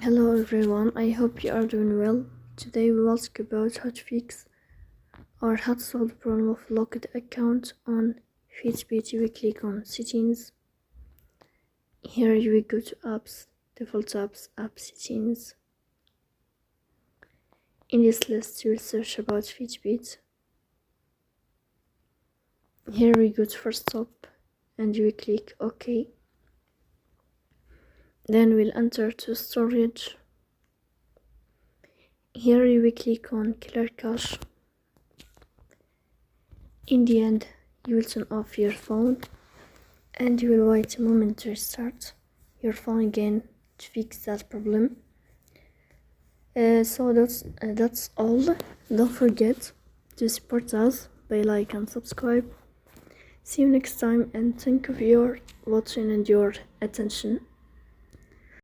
Hello everyone, I hope you are doing well. Today we will talk about how to fix or how to solve the problem of locked account on Fitbit. You will click on settings. Here you will go to apps, default apps, app settings. In this list you will search about Fitbit. Here we go to first stop and you will click OK. Then we'll enter to storage. Here you will click on clear cache. In the end, you will turn off your phone and you will wait a moment to restart your phone again to fix that problem. So that's all. Don't forget to support us by like and subscribe. See you next time, and thank you for your watching and your attention.